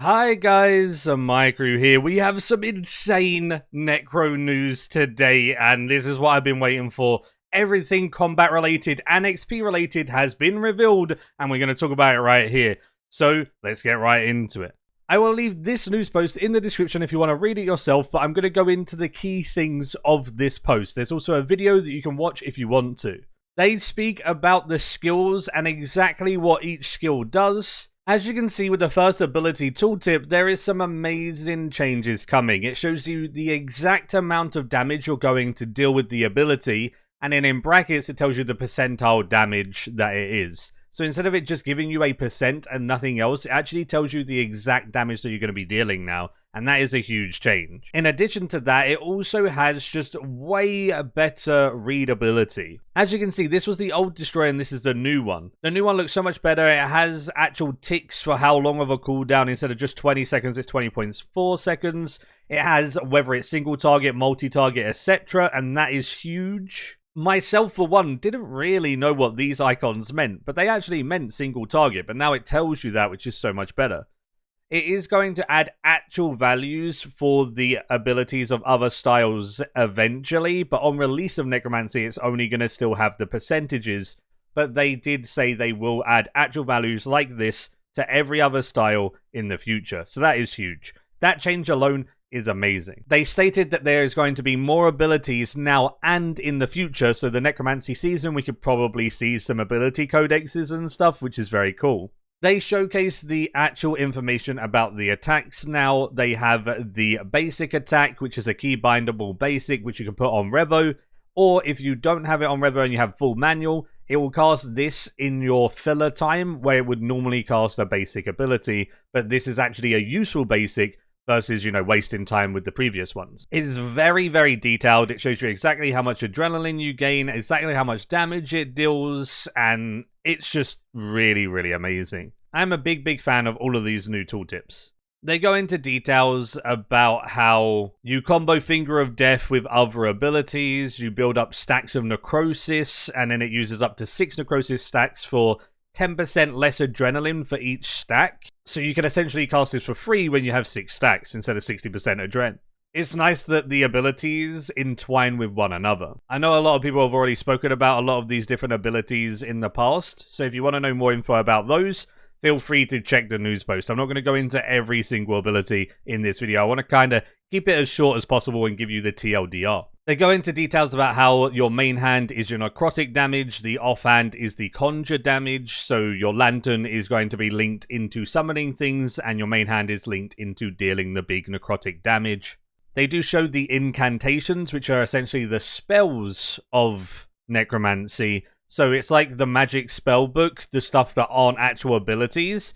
Hi guys, Maikeru here. We have some insane Necro news today, and this is what I've been waiting for. Everything combat related and XP related has been revealed, and we're going to talk about it right here. So let's get right into it. I will leave this news post in the description if you want to read it yourself, but I'm going to go into the key things of this post. There's also a video that you can watch if you want to. They speak about the skills and exactly what each skill does. As you can see with the first ability tooltip, there is some amazing changes coming. It shows you the exact amount of damage you're going to deal with the ability, and then in brackets it tells you the percentile damage that it is. So instead of it just giving you a percent and nothing else, it actually tells you the exact damage that you're going to be dealing now, and that is a huge change. In addition to that, it also has just way better readability. As you can see, this was the old destroyer and this is the new one. The new one looks so much better. It has actual ticks for how long of a cooldown. Instead of just 20 seconds, it's 20.4 seconds. It has whether it's single target, multi-target, etc., and that is huge. Myself, for one, didn't really know what these icons meant, but they actually meant single target, but now it tells you that, which is so much better. It is going to add actual values for the abilities of other styles eventually, but on release of Necromancy, it's only going to still have the percentages, but they did say they will add actual values like this to every other style in the future, so that is huge. That change alone is amazing. They stated that there is going to be more abilities now and in the future, so the Necromancy season we could probably see some ability codexes and stuff, which is very cool. They showcase the actual information about the attacks now. They have the basic attack, which is a key bindable basic, which you can put on Revo, or if you don't have it on Revo and you have full manual, it will cast this in your filler time, where it would normally cast a basic ability, but this is actually a useful basic, versus, wasting time with the previous ones. It is very, very detailed. It shows you exactly how much adrenaline you gain, exactly how much damage it deals, and it's just really, really amazing. I'm a big, big fan of all of these new tooltips. They go into details about how you combo Finger of Death with other abilities, you build up stacks of Necrosis, and then it uses up to 6 Necrosis stacks for 10% less adrenaline for each stack. So you can essentially cast this for free when you have 6 stacks instead of 60% adren. It's nice that the abilities entwine with one another. I know a lot of people have already spoken about a lot of these different abilities in the past, so if you want to know more info about those, feel free to check the news post. I'm not going to go into every single ability in this video. I want to kind of keep it as short as possible and give you the TLDR. They go into details about how your main hand is your necrotic damage, the offhand is the conjure damage, so your lantern is going to be linked into summoning things, and your main hand is linked into dealing the big necrotic damage. They do show the incantations, which are essentially the spells of Necromancy, so it's like the magic spell book, the stuff that aren't actual abilities.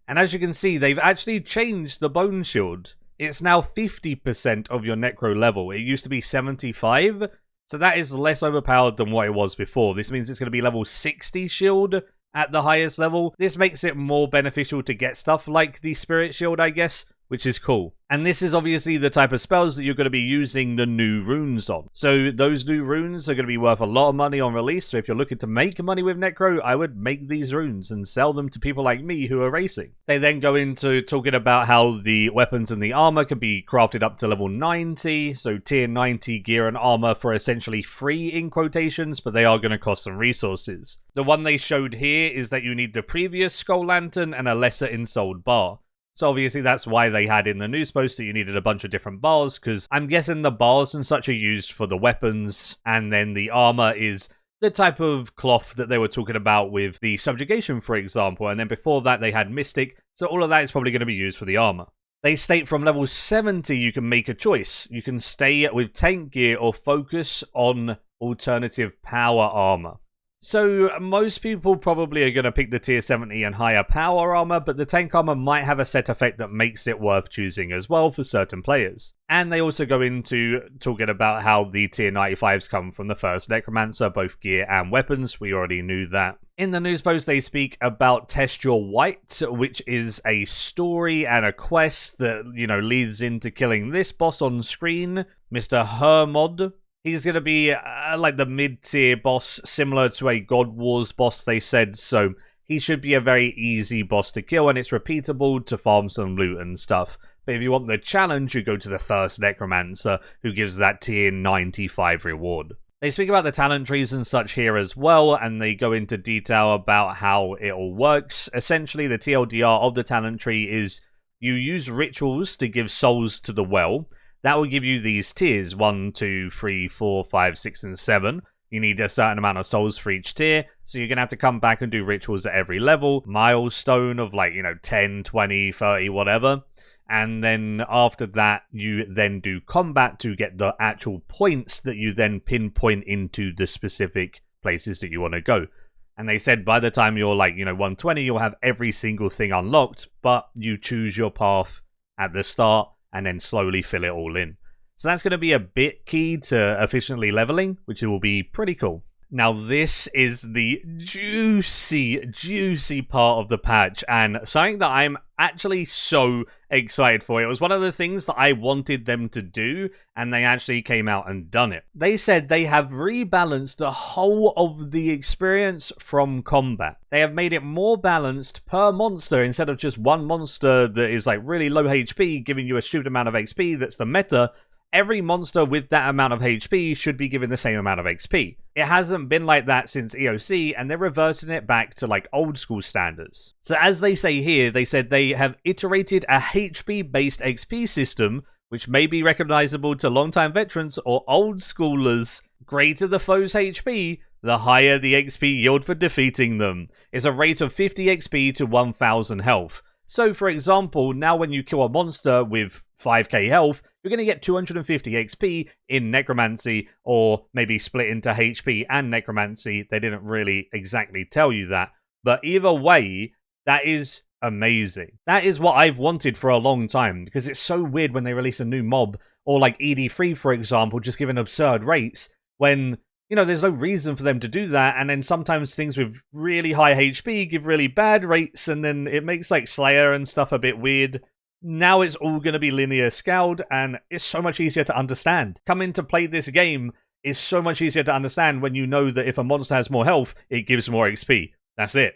And as you can see, they've actually changed the bone shield. It's now 50% of your Necro level. It used to be 75, so that is less overpowered than what it was before. This means it's going to be level 60 shield at the highest level. This makes it more beneficial to get stuff like the Spirit Shield, I guess, which is cool. And this is obviously the type of spells that you're going to be using the new runes on. So those new runes are going to be worth a lot of money on release, so if you're looking to make money with Necro, I would make these runes and sell them to people like me who are racing. They then go into talking about how the weapons and the armor can be crafted up to level 90, so tier 90 gear and armor for essentially free in quotations, but they are going to cost some resources. The one they showed here is that you need the previous Skull Lantern and a lesser insold bar. So obviously that's why they had in the news post that you needed a bunch of different bars, because I'm guessing the bars and such are used for the weapons, and then the armor is the type of cloth that they were talking about with the subjugation, for example, and then before that they had Mystic, so all of that is probably going to be used for the armor. They state from level 70 you can make a choice. You can stay with tank gear or focus on alternative power armor. So most people probably are going to pick the tier 70 and higher power armor, but the tank armor might have a set effect that makes it worth choosing as well for certain players. And they also go into talking about how the tier 95s come from the first Necromancer, both gear and weapons. We already knew that. In the news post they speak about Test Your White, which is a story and a quest that, leads into killing this boss on screen, Mr. Hermod. He's going to be like the mid-tier boss, similar to a God Wars boss, they said, so he should be a very easy boss to kill, and it's repeatable to farm some loot and stuff. But if you want the challenge, you go to the first Necromancer, who gives that tier 95 reward. They speak about the talent trees and such here as well, and they go into detail about how it all works. Essentially, the TLDR of the talent tree is you use rituals to give souls to the well. That will give you these tiers, 1, 2, 3, 4, 5, 6, and 7. You need a certain amount of souls for each tier, so you're going to have to come back and do rituals at every level. Milestone of 10, 20, 30, whatever. And then after that, you then do combat to get the actual points that you then pinpoint into the specific places that you want to go. And they said by the time you're 120, you'll have every single thing unlocked, but you choose your path at the start and then slowly fill it all in. So that's going to be a bit key to efficiently leveling, which will be pretty cool. Now this is the juicy part of the patch, and something that I'm actually so excited for. It was one of the things that I wanted them to do, and they actually came out and done it. They said they have rebalanced the whole of the experience from combat. They have made it more balanced per monster instead of just one monster that is really low HP giving you a stupid amount of XP that's the meta. Every monster with that amount of HP should be given the same amount of XP. It hasn't been like that since EOC, and they're reversing it back to old school standards. So as they say here, they said they have iterated a HP-based XP system, which may be recognizable to long-time veterans or old schoolers. Greater the foe's HP, the higher the XP yield for defeating them. It's a rate of 50 XP to 1000 health. So for example, now when you kill a monster with 5k health, you're going to get 250 XP in Necromancy, or maybe split into HP and Necromancy. They didn't really exactly tell you that. But either way, that is amazing. That is what I've wanted for a long time, because it's so weird when they release a new mob, or ED3, for example, just giving absurd rates, when, there's no reason for them to do that, and then sometimes things with really high HP give really bad rates, and then it makes Slayer and stuff a bit weird. Now it's all going to be linear scaled, and it's so much easier to understand. Coming to play this game is so much easier to understand when you know that if a monster has more health, it gives more XP. That's it.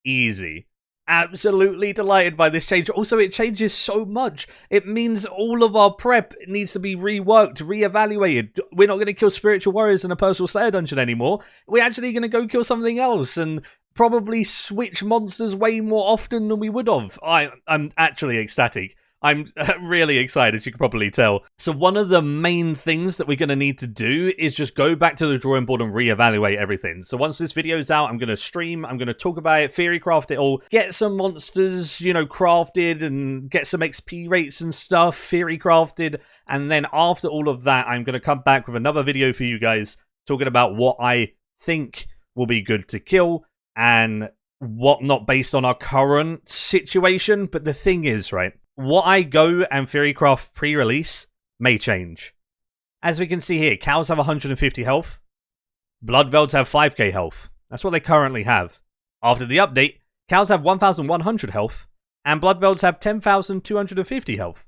Easy. Absolutely delighted by this change. Also, it changes so much. It means all of our prep needs to be reworked, reevaluated. We're not going to kill spiritual warriors in a personal Slayer dungeon anymore. We're actually going to go kill something else, and probably switch monsters way more often than we would have. I'm actually ecstatic. I'm really excited, as you can probably tell. So one of the main things that we're going to need to do is just go back to the drawing board and reevaluate everything. So once this video's out, I'm going to stream, I'm going to talk about it, theory craft it all, get some monsters, crafted, and get some XP rates and stuff, theory crafted, and then after all of that, I'm going to come back with another video for you guys, talking about what I think will be good to kill, and whatnot based on our current situation. But the thing is, right, what I go and Theorycraft pre-release may change. As we can see here, cows have 150 health, Bloodvelds have 5k health. That's what they currently have. After the update, cows have 1100 health, and Bloodvelds have 10,250 health.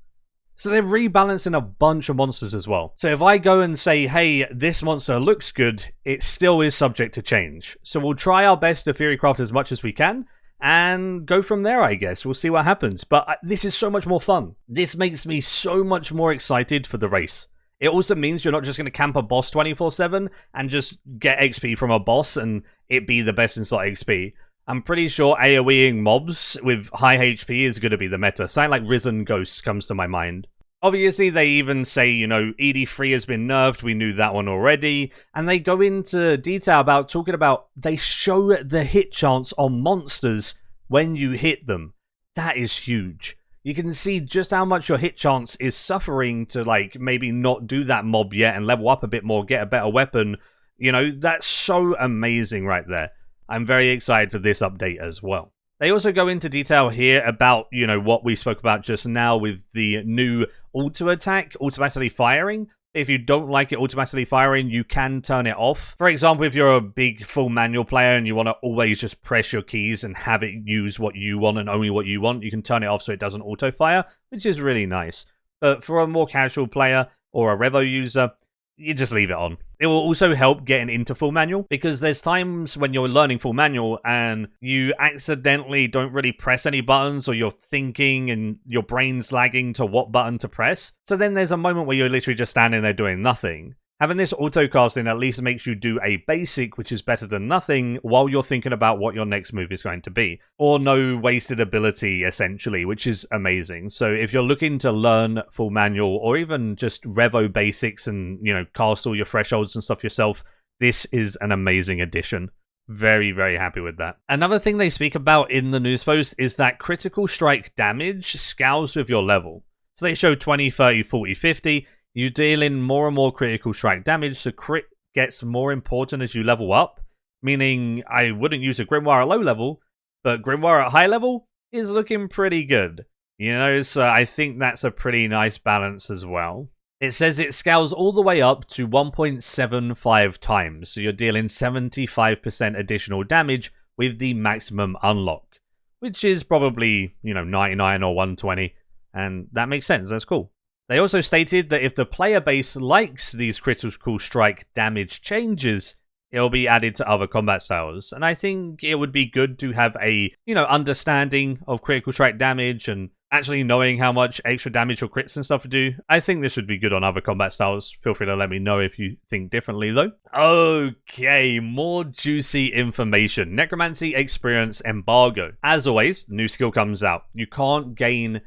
So they're rebalancing a bunch of monsters as well. So if I go and say, hey, this monster looks good, it still is subject to change. So we'll try our best to Theorycraft as much as we can, and go from there, I guess. We'll see what happens. But this is so much more fun. This makes me so much more excited for the race. It also means you're not just going to camp a boss 24/7 and just get XP from a boss and it be the best in slot XP. I'm pretty sure AoEing mobs with high HP is going to be the meta. Something like Risen Ghosts comes to my mind. Obviously, they even say, ED3 has been nerfed. We knew that one already. And they go into detail about talking about they show the hit chance on monsters when you hit them. That is huge. You can see just how much your hit chance is suffering to, maybe not do that mob yet and level up a bit more, get a better weapon. That's so amazing right there. I'm very excited for this update as well. They also go into detail here about, what we spoke about just now with the new auto attack, automatically firing. If you don't like it automatically firing, you can turn it off. For example, if you're a big full manual player and you want to always just press your keys and have it use what you want and only what you want, you can turn it off so it doesn't auto fire, which is really nice. But for a more casual player or a Revo user, you just leave it on. It will also help getting into full manual, because there's times when you're learning full manual and you accidentally don't really press any buttons, or you're thinking and your brain's lagging to what button to press. So then there's a moment where you're literally just standing there doing nothing. Having this autocasting at least makes you do a basic, which is better than nothing, while you're thinking about what your next move is going to be. Or no wasted ability, essentially, which is amazing. So if you're looking to learn full manual, or even just Revo basics and, cast all your thresholds and stuff yourself, this is an amazing addition. Very, very happy with that. Another thing they speak about in the news post is that critical strike damage scales with your level. So they show 20, 30, 40, 50. You deal in more and more critical strike damage, so crit gets more important as you level up. Meaning, I wouldn't use a Grimoire at low level, but Grimoire at high level is looking pretty good. So I think that's a pretty nice balance as well. It says it scales all the way up to 1.75 times, so you're dealing 75% additional damage with the maximum unlock, which is probably, 99 or 120, and that makes sense, that's cool. They also stated that if the player base likes these critical strike damage changes, it'll be added to other combat styles. And I think it would be good to have a, understanding of critical strike damage and actually knowing how much extra damage or crits and stuff do. I think this would be good on other combat styles. Feel free to let me know if you think differently, though. Okay, more juicy information. Necromancy Experience Embargo. As always, new skill comes out. You can't gain,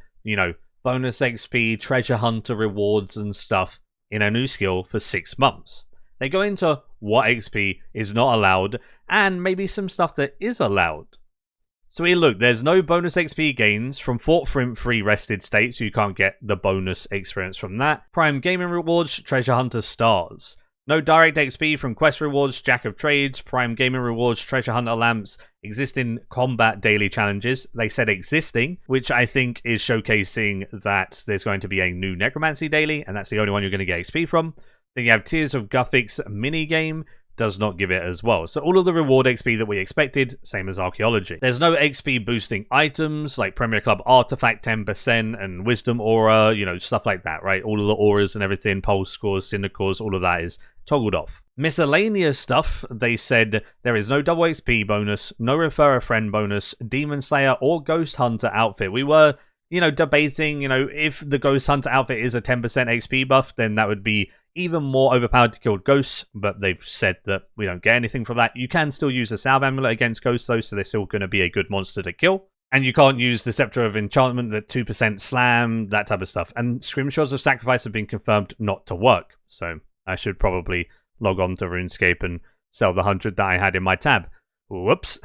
bonus XP, treasure hunter rewards and stuff in a new skill for 6 months. They go into what XP is not allowed and maybe some stuff that is allowed. So here look, there's no bonus XP gains from Fort Frimp free rested state, so you can't get the bonus experience from that. Prime gaming rewards, treasure hunter stars. No direct XP from quest rewards, Jack of Trades, Prime Gaming rewards, Treasure Hunter lamps, existing combat daily challenges. They said existing, which I think is showcasing that there's going to be a new Necromancy daily, and that's the only one you're going to get XP from. Then you have Tears of Guthic's minigame, does not give it as well. So all of the reward XP that we expected, same as Archaeology. There's no XP boosting items like Premier Club Artifact 10% and Wisdom Aura, stuff like that, right? All of the auras and everything, Pulse scores, Syndicores, all of that is toggled off. Miscellaneous stuff, they said there is no double XP bonus, no Refer a Friend bonus, Demon Slayer or Ghost Hunter outfit. We were, debating, if the Ghost Hunter outfit is a 10% XP buff, then that would be even more overpowered to kill ghosts, but they've said that we don't get anything from that. You can still use the Salve Amulet against ghosts though, so they're still going to be a good monster to kill. And you can't use the Scepter of Enchantment, the 2% slam, that type of stuff. And Scrimshaws of Sacrifice have been confirmed not to work, so I should probably log on to RuneScape and sell the 100 that I had in my tab. Whoops.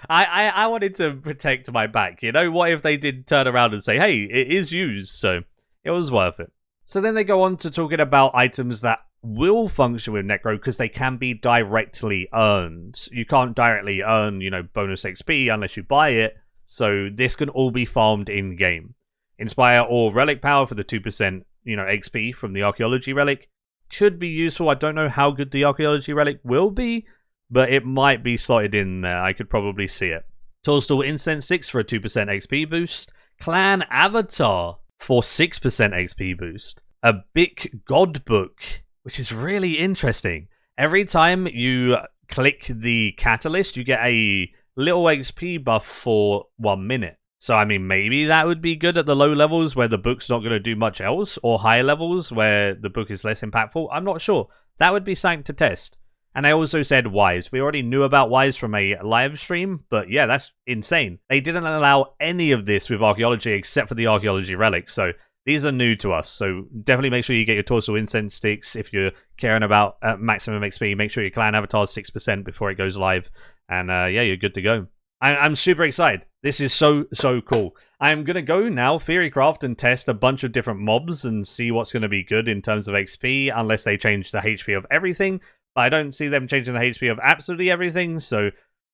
I wanted to protect my back, What if they did turn around and say, hey, it is used, so it was worth it. So then they go on to talking about items that will function with Necro because they can be directly earned. You can't directly earn, bonus XP unless you buy it. So this can all be farmed in-game. Inspire or Relic Power for the 2%, XP from the Archaeology Relic could be useful. I don't know how good the Archaeology Relic will be, but it might be slotted in there. I could probably see it. Toadstool Incense 6 for a 2% XP boost. Clan Avatar for 6% XP boost. A big God Book, which is really interesting. Every time you click the catalyst, you get a little XP buff for 1 minute. So, maybe that would be good at the low levels where the book's not going to do much else, or high levels where the book is less impactful. I'm not sure. That would be something to test. And I also said Wise. We already knew about Wise from a live stream, but yeah, that's insane. They didn't allow any of this with Archaeology except for the Archaeology Relic, so these are new to us. So definitely make sure you get your Toadstool Incense sticks if you're caring about maximum XP. Make sure your Clan Avatar's 6% before it goes live, and yeah, you're good to go. I'm super excited. This is so cool. I'm going to go now, Theorycraft, and test a bunch of different mobs and see what's going to be good in terms of XP, unless they change the HP of everything. But I don't see them changing the HP of absolutely everything, so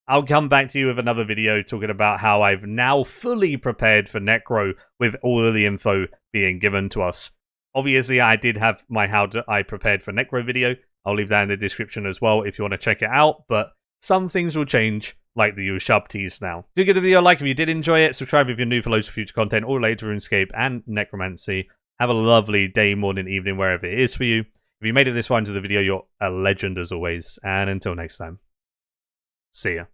I'll come back to you with another video talking about how I've now fully prepared for Necro with all of the info being given to us. Obviously, I did have my How I Prepared for Necro video. I'll leave that in the description as well if you want to check it out, but some things will change, like the usual tease now. Do give the video a like if you did enjoy it. Subscribe if you're new for loads of future content all related to RuneScape and Necromancy. Have a lovely day, morning, evening, wherever it is for you. If you made it this far into the video, you're a legend as always. And until next time, see ya.